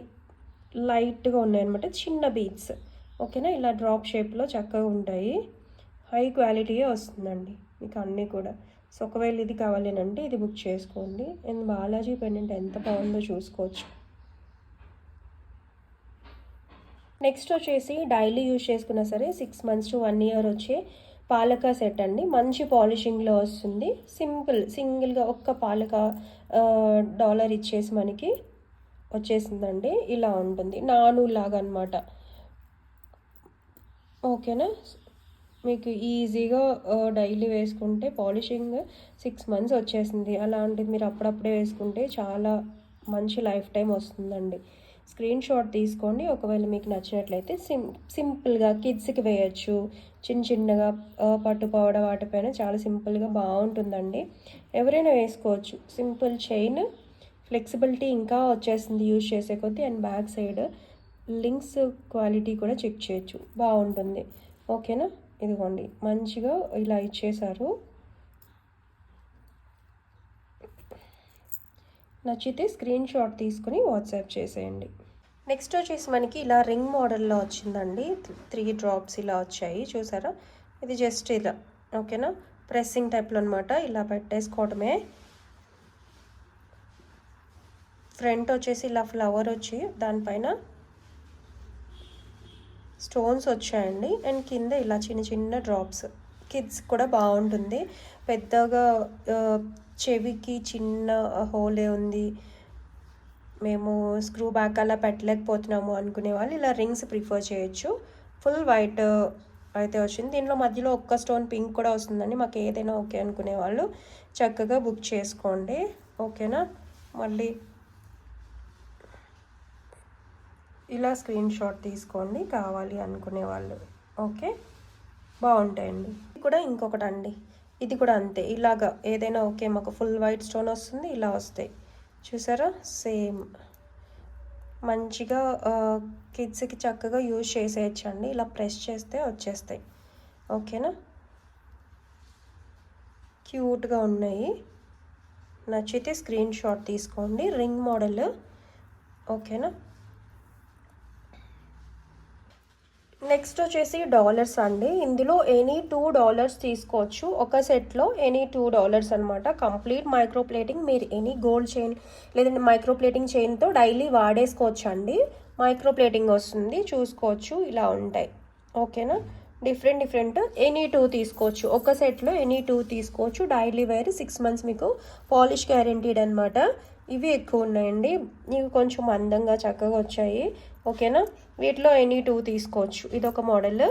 లైట్గా ఉన్నాయన్నమాట, చిన్న బీడ్స్. ఓకేనా, ఇలా డ్రాప్ షేప్లో చక్కగా ఉంటాయి, హై క్వాలిటీయే వస్తుందండి మీకు అన్నీ కూడా. సో ఒకవేళ ఇది కావాలి అంటే ఇది బుక్ చేసుకోండి. అండ్ బాలాజీ పెండెంట్ ఎంత బాగుందో చూసుకోవచ్చు. నెక్స్ట్ వచ్చేసి డైలీ యూజ్ చేసుకున్నా సరే 6 months to 1 year వచ్చే పాలక సెట్ అండి. మంచి పాలిషింగ్లో వస్తుంది, సింగిల్గా ఒక్క పాలక $1 ఇచ్చేసి మనకి వచ్చేసిందండి. ఇలా ఉంటుంది, నాను లాగా అనమాట. ఓకేనా, మీకు ఈజీగా డైలీ వేసుకుంటే పాలిషింగ్ 6 months వచ్చేసింది. అలాంటిది మీరు అప్పుడప్పుడే వేసుకుంటే చాలా మంచి లైఫ్ టైం వస్తుందండి. స్క్రీన్ షాట్ తీసుకోండి ఒకవేళ మీకు నచ్చినట్లయితే. సింపుల్గా కిడ్స్కి వేయచ్చు, చిన్నగా పట్టుపోవడ వాటిపైన చాలా సింపుల్గా బాగుంటుందండి, ఎవరైనా వేసుకోవచ్చు. సింపుల్ చైన్, ఫ్లెక్సిబిలిటీ ఇంకా వచ్చేసింది యూజ్ చేసే కొద్దీ. And back side links quality కూడా చెక్ చేయొచ్చు, బాగుంటుంది. ఓకేనా, ఇదిగోండి మంచిగా ఇలా ఇచ్చేశారు. నచ్చితే స్క్రీన్ షాట్ తీసుకుని వాట్సాప్ చేసేయండి. నెక్స్ట్ వచ్చేసి మనకి ఇలా రింగ్ మోడల్లో వచ్చిందండి, 3 drops ఇలా వచ్చాయి, చూసారా, ఇది జస్ట్ ఇలా. ఓకేనా, ప్రెస్సింగ్ టైప్లో అనమాట, ఇలా పెట్టేసుకోవటమే. ఫ్రంట్ వచ్చేసి ఇలా ఫ్లవర్ వచ్చి దానిపైన స్టోన్స్ వచ్చాయండి. అండ్ కింద ఇలా చిన్న డ్రాప్స్. కిడ్స్ కూడా బాగుంటుంది, పెద్దగా చెవికి చిన్న హోలే ఉంది, మేము స్క్రూ బ్యాక్ అలా పెట్టలేకపోతున్నాము అనుకునే వాళ్ళు ఇలా రింగ్స్ ప్రిఫర్ చేయొచ్చు. ఫుల్ వైట్ అయితే వచ్చింది. దీనిలో మధ్యలో ఒక్క స్టోన్ పింక్ కూడా వస్తుందండి. మాకు ఏదైనా ఓకే అనుకునే వాళ్ళు చక్కగా బుక్ చేసుకోండి. ఓకేనా. మళ్ళీ ఇలా స్క్రీన్ షాట్ తీసుకోండి కావాలి అనుకునే వాళ్ళు. ఓకే, బాగుంటాయండి. ఇది కూడా ఇంకొకటి అండి, ఇది కూడా అంతే. ఇలాగా ఏదైనా ఓకే, మాకు ఫుల్ వైట్ స్టోన్ వస్తుంది, ఇలా వస్తాయి చూసారా. సేమ్ మంచిగా కిడ్స్కి చక్కగా యూజ్ చేసేయచ్చండి. ఇలా ప్రెస్ చేస్తే వచ్చేస్తాయి. ఓకేనా, క్యూట్గా ఉన్నాయి. నచ్చితే స్క్రీన్ షాట్ తీసుకోండి. Ring model. ఓకేనా. నెక్స్ట్ వచ్చేసి డాలర్స్ అండి. ఇందులో ఎనీ $2 తీసుకోవచ్చు. ఒక సెట్లో ఎనీ $2 అనమాట. Complete micro plating. మీరు ఎనీ గోల్డ్ చైన్ లేదంటే మైక్రో ప్లేటింగ్ చైన్తో డైలీ వాడేసుకోవచ్చు అండి. మైక్రో ప్లేటింగ్ వస్తుంది, చూసుకోవచ్చు. ఇలా ఉంటాయి. ఓకేనా. డిఫరెంట్ ఎనీ 2 తీసుకోవచ్చు. ఒక సెట్లో ఎనీ 2 తీసుకోవచ్చు. డైలీ వేర్ 6 months మీకు పాలిష్ గ్యారెంటీడ్ అనమాట. ఇవి ఎక్కువ ఉన్నాయండి. ఇవి కొంచెం అందంగా చక్కగా వచ్చాయి. ఓకేనా. వీటిలో ఎనీ 2 తీసుకోవచ్చు. ఇదొక మోడల్.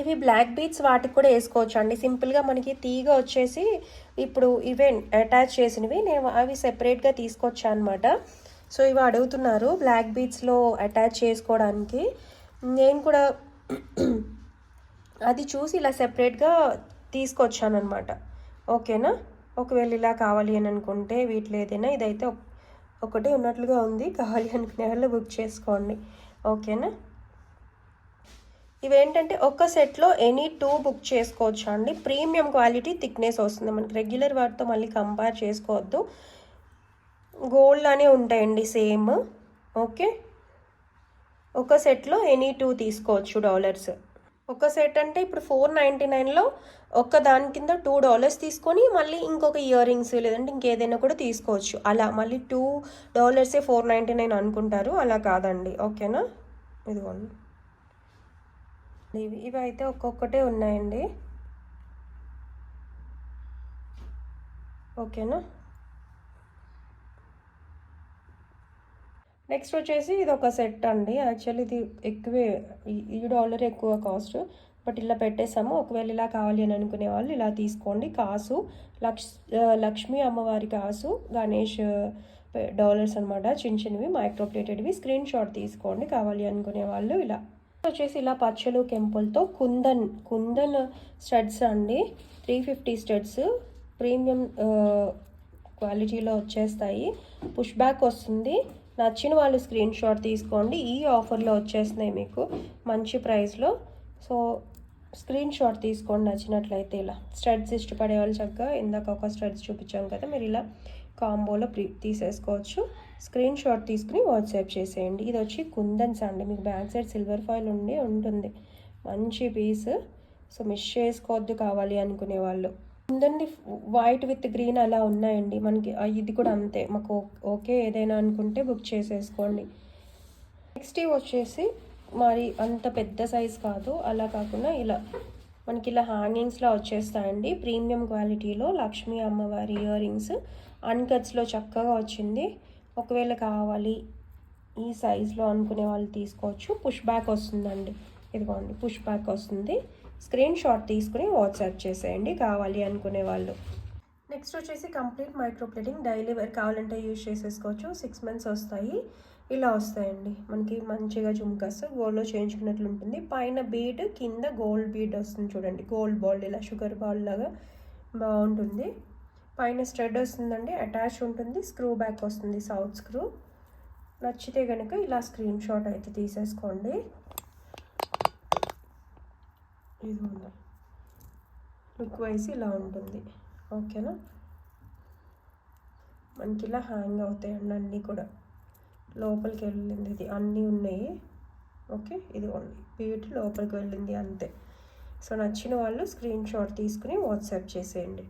ఇవి బ్లాక్ బీడ్స్ వాటికి కూడా వేసుకోవచ్చు అండి. సింపుల్గా మనకి తీగ వచ్చేసి ఇప్పుడు ఇవే అటాచ్ చేసినవి, నేను అవి సెపరేట్గా తీసుకొచ్చా అనమాట. సో ఇవి అడుగుతున్నారు బ్లాక్ బీడ్స్లో అటాచ్ చేసుకోవడానికి. నేను కూడా అది చూసి ఇలా సెపరేట్గా తీసుకొచ్చాను అనమాట. ఓకేనా. ఒకవేళ ఇలా కావాలి అని అనుకుంటే వీటిలో ఏదైనా, ఇదైతే ఒకటే ఉన్నట్లుగా ఉంది, కావాలి అనుకునే వాళ్ళు బుక్ చేసుకోండి. ఓకేనా. ఇవేంటంటే ఒక్క సెట్లో ఎనీ 2 బుక్ చేసుకోవచ్చు అండి. ప్రీమియం క్వాలిటీ థిక్నెస్ వస్తుంది మనకి. రెగ్యులర్ వాటితో మళ్ళీ కంపేర్ చేసుకోవద్దు. గోల్డ్ అనే ఉంటాయండి సేమ్. ఓకే, ఒక సెట్లో ఎనీ 2 తీసుకోవచ్చు $. ఒక సెట్ అంటే ఇప్పుడు $499లో ఒక్క దాని కింద $2 తీసుకొని మళ్ళీ ఇంకొక ఇయర్ రింగ్స్ లేదంటే ఇంకేదైనా కూడా తీసుకోవచ్చు. అలా మళ్ళీ $2 $499 అనుకుంటారు, అలా కాదండి. ఓకేనా. ఇదిగోండి, ఇవి అయితే ఒక్కొక్కటే ఉన్నాయండి. ఓకేనా. నెక్స్ట్ వచ్చేసి ఇది ఒక సెట్ అండి. యాక్చువల్లీ ఇది ఎక్కువే, ఈ $1 ఎక్కువ కాస్ట్, బట్ ఇలా పెట్టేసాము. ఒకవేళ ఇలా కావాలి అని అనుకునే వాళ్ళు ఇలా తీసుకోండి. కాసు లక్ష్మీ అమ్మవారి కాసు, గణేష్ డాలర్స్ అనమాట. చిన్నవి మైక్రో ప్లేటెడ్వి. స్క్రీన్ షాట్ తీసుకోండి కావాలి అనుకునే వాళ్ళు. ఇలా వచ్చేసి ఇలా పచ్చలు కెంపులతో కుందన్ స్టడ్స్ అండి. 350 స్టడ్స్ ప్రీమియం క్వాలిటీలో వచ్చేస్తాయి. పుష్ బ్యాక్ వస్తుంది. నచ్చిన వాళ్ళు స్క్రీన్ షాట్ తీసుకోండి. ఈ ఆఫర్లో వచ్చేస్తున్నాయి మీకు మంచి ప్రైస్లో. సో స్క్రీన్ షాట్ తీసుకోండి నచ్చినట్లయితే. ఇలా స్టడ్స్ ఇష్టపడే వాళ్ళు చక్కగా ఇందాక ఒక స్టడ్స్ చూపించాం కదా, మీరు ఇలా కాంబోలో తీసేసుకోవచ్చు. స్క్రీన్ షాట్ తీసుకుని వాట్సాప్ చేసేయండి. ఇది వచ్చి కుందన్స్ అండి. మీకు బ్యాక్ సైడ్ సిల్వర్ ఫాయిల్ ఉంటుంది. మంచి పీస్. సో మిస్ చేసుకోవద్దు కావాలి అనుకునే వాళ్ళు. కుందన్ది వైట్ విత్ గ్రీన్ అలా ఉన్నాయండి మనకి. ఇది కూడా అంతే. మాకు ఓకే ఏదైనా అనుకుంటే బుక్ చేసేసుకోండి. నెక్స్ట్ వచ్చేసి మరి అంత పెద్ద సైజ్ కాదు, అలా కాకుండా ఇలా మనకి ఇలా హ్యాంగింగ్స్లో వచ్చేస్తాయండి. ప్రీమియం క్వాలిటీలో లక్ష్మీ అమ్మవారి ఇయర్ రింగ్స్ అన్కట్స్లో చక్కగా వచ్చింది. ఒకవేళ కావాలి ఈ సైజులో అనుకునే వాళ్ళు తీసుకోవచ్చు. పుష్ బ్యాక్ వస్తుందండి. ఇదిగోండి పుష్ బ్యాక్ వస్తుంది. స్క్రీన్ షాట్ తీసుకుని వాట్సాప్ చేసేయండి కావాలి అనుకునే వాళ్ళు. నెక్స్ట్ వచ్చేసి complete micro plating. Daily wear కావాలంటే యూజ్ చేసేసుకోవచ్చు. 6 months వస్తాయి. ఇలా వస్తాయండి మనకి. మంచిగా జుమ్కాస్ గోల్డ్లో చేయించుకున్నట్లు ఉంటుంది. పైన బీడ్, కింద గోల్డ్ బీడ్ వస్తుంది చూడండి. గోల్డ్ బాల్, ఇలా షుగర్ బాల్ లాగా బాగుంటుంది. పైన స్టడ్ వస్తుందండి, అటాచ్ ఉంటుంది. స్క్రూ బ్యాక్ వస్తుంది, సౌత్ స్క్రూ. నచ్చితే కనుక ఇలా స్క్రీన్ షాట్ అయితే తీసేసుకోండి. ఇది ఉంది, లుక్ వైజ్ ఇలా ఉంటుంది. ఓకేనా. మనకి ఇలా హ్యాంగ్ అవుతాయండి అన్నీ కూడా. లోపలికి వెళ్ళింది ఇది, అన్నీ ఉన్నాయి. ఓకే, ఇది ఉంది బీట్ లోపలికి వెళ్ళింది అంతే. సో నచ్చిన వాళ్ళు స్క్రీన్ షాట్ తీసుకుని వాట్సాప్ చేసేయండి.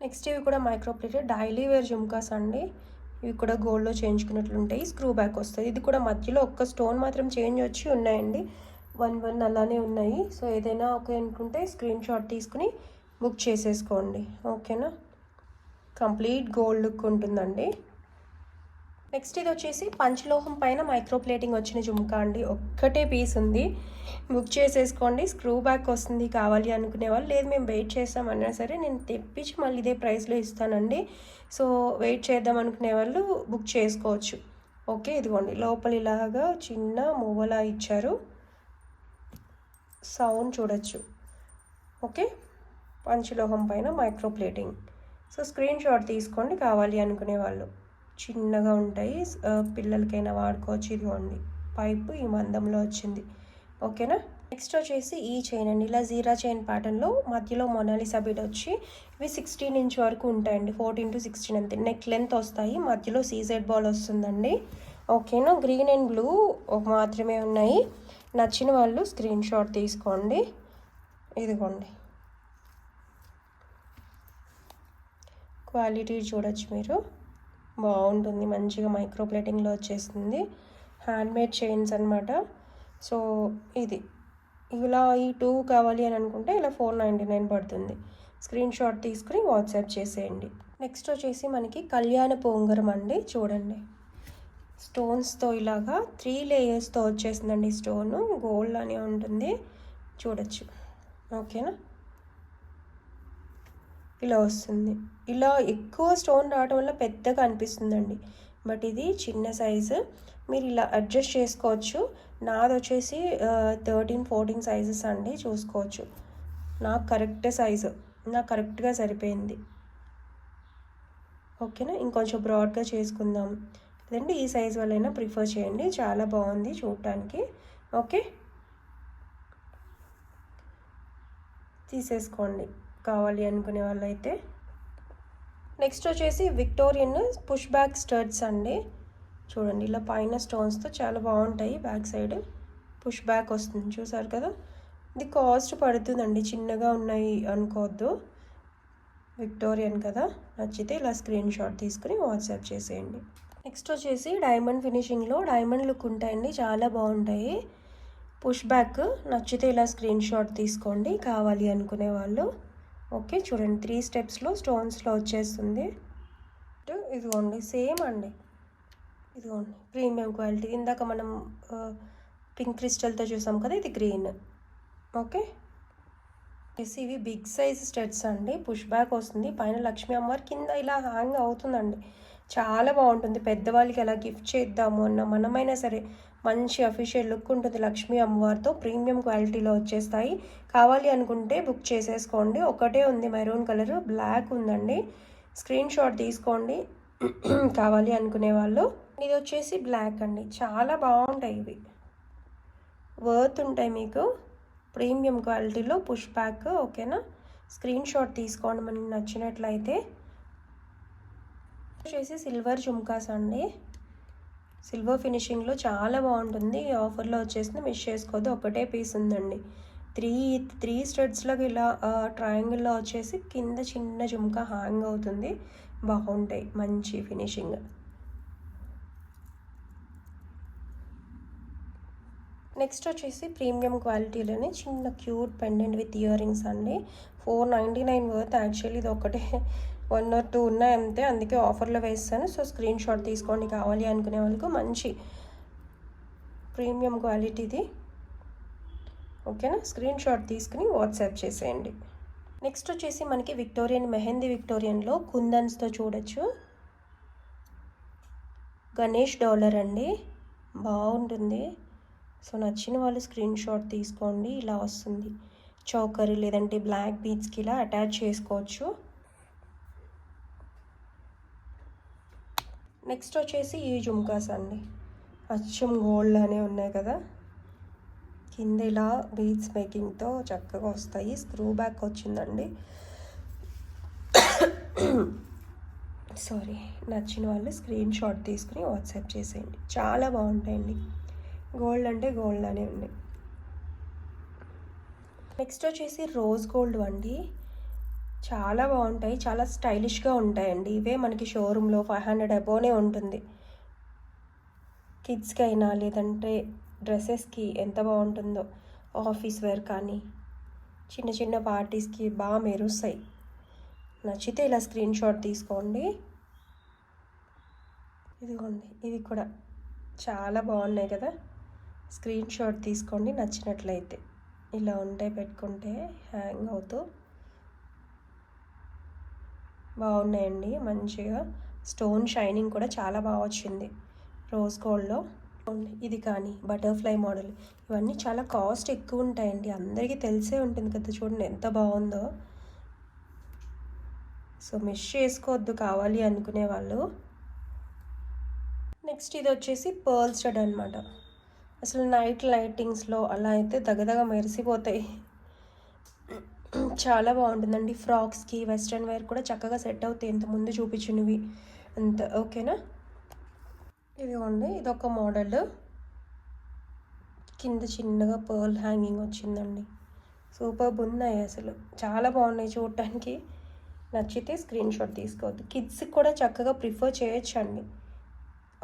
నెక్స్ట్ ఇవి కూడా micro plated daily wear jhumkas అండి. ఇవి కూడా గోల్డ్లో చేయించుకున్నట్లు ఉంటాయి. స్క్రూ బ్యాక్ వస్తుంది. ఇది కూడా మధ్యలో ఒక్క స్టోన్ మాత్రం చేంజ్ వచ్చి ఉన్నాయండి. 1 అలానే ఉన్నాయి. సో ఏదైనా ఓకే అనుకుంటే స్క్రీన్ షాట్ తీసుకుని బుక్ చేసేసుకోండి. ఓకేనా. కంప్లీట్ గోల్డ్ లుక్ ఉంటుందండి. నెక్స్ట్ ఇది వచ్చేసి పంచలోహం పైన మైక్రో ప్లేటింగ్ వచ్చిన జుమ్కా అండి. ఒక్కటే పీస్ ఉంది, బుక్ చేసేసుకోండి. స్క్రూ బ్యాక్ వస్తుంది కావాలి అనుకునే వాళ్ళు. లేదు మేము వెయిట్ చేస్తామన్నా సరే నేను తెప్పించి మళ్ళీ ఇదే ప్రైస్లో ఇస్తానండి. సో వెయిట్ చేద్దాం అనుకునే వాళ్ళు బుక్ చేసుకోవచ్చు. ఓకే, ఇదిగోండి లోపల ఇలాగా చిన్న మువ్వలా ఇచ్చారు, సౌండ్ చూడొచ్చు. ఓకే, పంచలోహం పైన micro plating. So screen shot తీసుకోండి కావాలి అనుకునే వాళ్ళు. చిన్నగా ఉంటాయి, పిల్లలకైనా వాడుకోవచ్చు. ఇదిగోండి పైపు ఈ మందంలో వచ్చింది. ఓకేనా. నెక్స్ట్ వచ్చేసి ఈ చైన్ అండి, ఇలా జీరా చైన్ ప్యాటర్న్లో మధ్యలో మొనాలిసా బీడ్ వచ్చి ఇవి 16 ఇంచ్ వరకు ఉంటాయండి. 14 to 16 అంతే నెక్ లెంత్ వస్తాయి. మధ్యలో సీజెడ్ బాల్ వస్తుందండి. ఓకేనా. గ్రీన్ అండ్ బ్లూ మాత్రమే ఉన్నాయి. నచ్చిన వాళ్ళు స్క్రీన్ షాట్ తీసుకోండి. ఇదిగోండి క్వాలిటీ చూడొచ్చు మీరు, బాగుంటుంది. మంచిగా మైక్రో ప్లేటింగ్లో వచ్చేస్తుంది. హ్యాండ్మేడ్ చైన్స్ అనమాట. సో ఇది ఇలా ఈ 2 కావాలి అని అనుకుంటే ఇలా 499 పడుతుంది. స్క్రీన్ షాట్ తీసుకుని వాట్సాప్ చేసేయండి. నెక్స్ట్ వచ్చేసి మనకి కళ్యాణ ఉంగరం అండి. చూడండి స్టోన్స్తో ఇలాగా 3 లేయర్స్తో వచ్చేసిందండి. స్టోను గోల్డ్ అనే ఉంటుంది చూడొచ్చు. ఓకేనా, ఇలా వస్తుంది. ఇలా ఎక్కువ స్టోన్ రావడం వల్ల పెద్దగా అనిపిస్తుందండి, బట్ ఇది చిన్న సైజు, మీరు ఇలా అడ్జస్ట్ చేసుకోవచ్చు. నాది వచ్చేసి 13-14 సైజెస్ అండి, చూసుకోవచ్చు. నాకు కరెక్ట్ సైజు, నాకు కరెక్ట్గా సరిపోయింది. ఓకేనా. ఇంకొంచెం బ్రాడ్గా చేసుకుందాం లేదంటే ఈ సైజ్ వల్లైనా ప్రిఫర్ చేయండి, చాలా బాగుంది చూడటానికి. ఓకే, తీసేసుకోండి కావాలి అనుకునే వాళ్ళైతే. నెక్స్ట్ వచ్చేసి విక్టోరియన్ పుష్ బ్యాక్ స్టడ్స్ అండి. చూడండి ఇలా పైన స్టోన్స్తో చాలా బాగుంటాయి. బ్యాక్ సైడ్ పుష్ బ్యాక్ వస్తుంది, చూసారు కదా. ఇది కాస్ట్ పడుతుందండి, చిన్నగా ఉన్నాయి అనుకోవద్దు. విక్టోరియన్ కదా, నచ్చితే ఇలా స్క్రీన్ షాట్ తీసుకుని వాట్సాప్ చేసేయండి. నెక్స్ట్ వచ్చేసి డైమండ్ ఫినిషింగ్లో డైమండ్ లుక్ ఉంటాయండి, చాలా బాగుంటాయి. పుష్ బ్యాక్ నచ్చితే ఇలా స్క్రీన్ షాట్ తీసుకోండి కావాలి అనుకునే వాళ్ళు. ఓకే, చూడండి 3 స్టెప్స్లో స్టోన్స్లో వచ్చేస్తుంది. ఇదిగోండి సేమ్ అండి, ఇదిగోండి ప్రీమియం క్వాలిటీ. ఇందాక మనం పింక్ క్రిస్టల్తో చూసాం కదా, ఇది గ్రీన్. ఓకే, ఇవి బిగ్ సైజ్ స్టెట్స్ అండి. పుష్ బ్యాక్ వస్తుంది, పైన లక్ష్మీ అమ్మవారి, కింద ఇలా హ్యాంగ్ అవుతుందండి. చాలా బాగుంటుంది. పెద్దవాళ్ళకి ఎలా గిఫ్ట్ చేద్దాము అన్న మనమైనా సరే మంచి అఫీషియల్ లుక్ ఉంటుంది. లక్ష్మీ అమ్మవారితో ప్రీమియం క్వాలిటీలో వచ్చేస్తాయి. కావాలి అనుకుంటే బుక్ చేసేసుకోండి. ఒకటే ఉంది మెరూన్ కలర్, బ్లాక్ ఉందండి. స్క్రీన్ షాట్ తీసుకోండి కావాలి అనుకునే వాళ్ళు. ఇది వచ్చేసి బ్లాక్ అండి, చాలా బాగుంటాయి ఇవి, వర్త్ ఉంటాయి మీకు. ప్రీమియం క్వాలిటీలో పుష్ బ్యాక్. ఓకేనా, స్క్రీన్ షాట్ తీసుకోండి మనకి నచ్చినట్లయితే. వచ్చేసి సిల్వర్ జుమ్కాస్ అండి, సిల్వర్ ఫినిషింగ్లో చాలా బాగుంటుంది. ఈ ఆఫర్లో వచ్చేసింది, మిస్ చేసుకోవద్దు. ఒకటే పీస్ ఉందండి. త్రీ స్టడ్స్లోకి ఇలా ట్రయాంగిల్లో వచ్చేసి కింద చిన్న జుమ్కా హ్యాంగ్ అవుతుంది. బాగుంటాయి, మంచి ఫినిషింగ్. నెక్స్ట్ వచ్చేసి ప్రీమియం క్వాలిటీలోనే చిన్న cute pendant with ear rings అండి. 499 వర్త్. యాక్చువల్లీ ఇది ఒకటే 1 or 2 ఉన్నాయి అంతే, అందుకే ఆఫర్లో వేస్తాను. సో స్క్రీన్ షాట్ తీసుకోండి కావాలి అనుకునే వాళ్ళకు. మంచి ప్రీమియం క్వాలిటీది. ఓకేనా, స్క్రీన్ షాట్ తీసుకుని వాట్సాప్ చేసేయండి. నెక్స్ట్ వచ్చేసి మనకి విక్టోరియన్ మెహందీ విక్టోరియన్లో కుందన్స్తో చూడొచ్చు. గణేష్ డాలర్ అండి, బాగుంటుంది. సో నచ్చిన వాళ్ళు స్క్రీన్ షాట్ తీసుకోండి. ఇలా వస్తుంది చౌకర్, లేదంటే బ్లాక్ బీడ్స్కి ఇలా అటాచ్ చేసుకోవచ్చు. నెక్స్ట్ వచ్చేసి ఈ జుమ్కాస్ అండి, అచ్చం గోల్డ్ అనే ఉన్నాయి కదా, కింద ఇలా బీడ్స్ మేకింగ్తో చక్కగా వస్తాయి. స్క్రూ బ్యాక్ వచ్చిందండి. సారీ, నచ్చిన వాళ్ళు స్క్రీన్ షాట్ తీసుకుని వాట్సాప్ చేసేయండి. చాలా బాగుంటాయండి, గోల్డ్ అంటే గోల్డ్ అనే ఉంది. నెక్స్ట్ వచ్చేసి రోజ్ గోల్డ్ అండి, చాలా బాగుంటాయి, చాలా స్టైలిష్గా ఉంటాయండి. ఇవే మనకి షోరూంలో 500 అబోనే ఉంటుంది. కిడ్స్కి అయినా లేదంటే డ్రెస్సెస్కి ఎంత బాగుంటుందో, ఆఫీస్ వేర్ కానీ చిన్న చిన్న పార్టీస్కి బాగా మెరుస్తాయి. నచ్చితే ఇలా స్క్రీన్ షాట్ తీసుకోండి. ఇదిగోండి, ఇవి కూడా చాలా బాగున్నాయి కదా. స్క్రీన్ షాట్ తీసుకోండి నచ్చినట్లయితే. ఇలా ఉంటాయి, పెట్టుకుంటే హ్యాంగ్ అవుతూ బాగున్నాయండి. మంచిగా స్టోన్ షైనింగ్ కూడా చాలా బాగా వచ్చింది రోజ్ గోల్డ్లో. ఇది కానీ బటర్ఫ్లై మోడల్, ఇవన్నీ చాలా కాస్ట్ ఎక్కువ ఉంటాయండి, అందరికీ తెలిసే ఉంటుంది కదా. చూడండి ఎంత బాగుందో. సో మిస్ చేసుకోవద్దు కావాలి అనుకునే వాళ్ళు. నెక్స్ట్ ఇది వచ్చేసి పర్ల్ స్టడ్ అనమాట. అసలు నైట్ లైటింగ్స్లో అలా అయితే దగదగ మెరిసిపోతాయి. చాలా బాగుంటుందండి. ఫ్రాక్స్కి వెస్ట్రన్ వేర్ కూడా చక్కగా సెట్ అవుతాయి, ఇంతకుముందు చూపించినవి అంత. ఓకేనా. ఇదిగోండి, ఇదొక మోడల్. కింద చిన్నగా పర్ల్ హ్యాంగింగ్ వచ్చిందండి. సూపర్ ఉన్నాయి, అసలు చాలా బాగున్నాయి చూడటానికి. నచ్చితే స్క్రీన్ షాట్ తీసుకోవద్దు. కిడ్స్కి కూడా చక్కగా ప్రిఫర్ చేయొచ్చండి.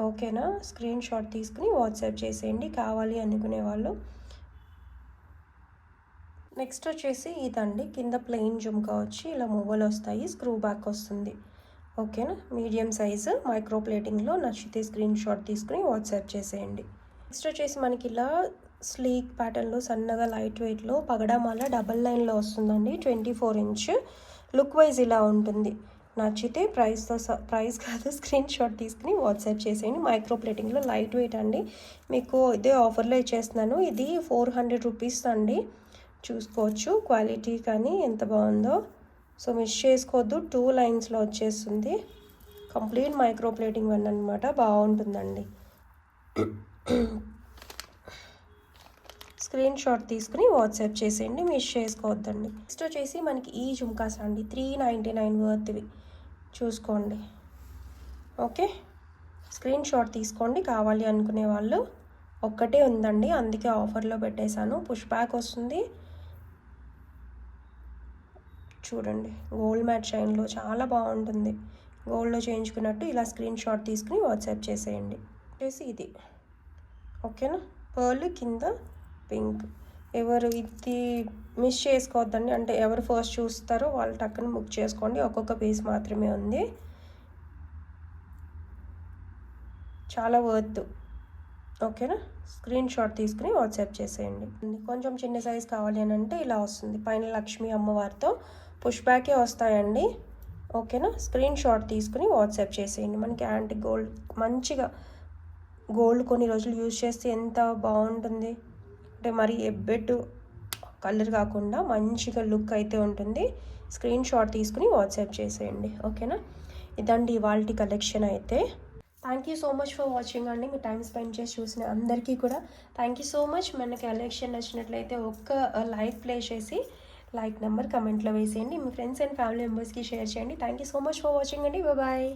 ఓకేనా. స్క్రీన్ షాట్ తీసుకుని వాట్సాప్ చేసేయండి కావాలి అనుకునే వాళ్ళు. నెక్స్ట్ వచ్చేసి ఇదండి, కింద ప్లెయిన్ జుమ్కా వచ్చి ఇలా మువ్వలు వస్తాయి, స్క్రూ బ్యాక్ వస్తుంది. ఓకేనా. మీడియం సైజు మైక్రో ప్లేటింగ్లో. నచ్చితే స్క్రీన్ షాట్ తీసుకుని వాట్సాప్ చేసేయండి. నెక్స్ట్ వచ్చేసి మనకి ఇలా స్లీక్ ప్యాటర్న్లో సన్నగా లైట్ వెయిట్లో పగడామాల డబల్ లైన్లో వస్తుందండి. 24 ఇంచ్. లుక్ వైజ్ ఇలా ఉంటుంది. నచ్చితే ప్రైస్ కాదు, స్క్రీన్ షాట్ తీసుకుని వాట్సాప్ చేసేయండి. మైక్రో ప్లేటింగ్లో లైట్ వెయిట్ అండి. మీకు ఇదే ఆఫర్లో ఇచ్చేస్తున్నాను. ఇది 400 రూపీస్ అండి. చూసుకోవచ్చు క్వాలిటీ కానీ ఎంత బాగుందో. సో మిస్ చేసుకోవద్దు. 2 లైన్స్లో వచ్చేస్తుంది. కంప్లీట్ మైక్రో ప్లేటింగ్ వన్ అనమాట. బాగుంటుందండి. స్క్రీన్ షాట్ తీసుకుని వాట్సాప్ చేసేయండి, మిస్ చేసుకోవద్దండి. నెక్స్ట్ వచ్చేసి మనకి ఈ జుమ్కాస్ అండి, 399 వర్త్వి. చూసుకోండి. ఓకే. స్క్రీన్ షాట్ తీసుకోండి కావాలి అనుకునే వాళ్ళు. ఒక్కటే ఉందండి, అందుకే ఆఫర్లో పెట్టేశాను. పుష్ బ్యాక్ వస్తుంది. చూడండి, గోల్డ్ మ్యాట్ షైన్లో చాలా బాగుంటుంది. గోల్డ్లో చేయించుకున్నట్టు ఇలా స్క్రీన్ షాట్ తీసుకుని వాట్సాప్ చేసేయండి. వచ్చేసి ఇది. ఓకేనా. పర్ల్ కింద పింక్. ఎవరు ఇది మిస్ చేసుకోవద్దండి, అంటే ఎవరు ఫస్ట్ చూస్తారో వాళ్ళు టక్కున బుక్ చేసుకోండి. ఒక్కొక్క పీస్ మాత్రమే ఉంది. చాలా వర్త్. ఓకేనా. స్క్రీన్ షాట్ తీసుకుని వాట్సాప్ చేసేయండి. కొంచెం చిన్న సైజ్ కావాలి అని అంటే ఇలా వస్తుంది. పైన లక్ష్మీ అమ్మవారితో పుష్ బ్యాకే వస్తాయండి. ఓకేనా. స్క్రీన్ షాట్ తీసుకుని వాట్సాప్ చేసేయండి. మనకి యాంటిక్ గోల్డ్, మంచిగా గోల్డ్ కొన్ని రోజులు యూజ్ చేస్తే ఎంత బాగుంటుంది అంటే, మరి ఎబ్బెట్టు కలర్ కాకుండా మంచిగా లుక్ అయితే ఉంటుంది. స్క్రీన్ షాట్ తీసుకుని వాట్సాప్ చేసేయండి. ఓకేనా. ఇదండి ఇవాల్టి కలెక్షన్ అయితే. Thank you so much for watching అండి. మీ టైం స్పెండ్ చేసి చూసిన అందరికీ కూడా థ్యాంక్ యూ సో మచ్. మనకి కలెక్షన్ నచ్చినట్లయితే ఒక్క లైక్ ప్లే చేసి లైక్ నెంబర్ కమెంట్లో వేసేయండి. మీ ఫ్రెండ్స్ అండ్ ఫ్యామిలీ మెంబర్స్కి షేర్ చేయండి. Thank you so much for watching అండి. బాయ్.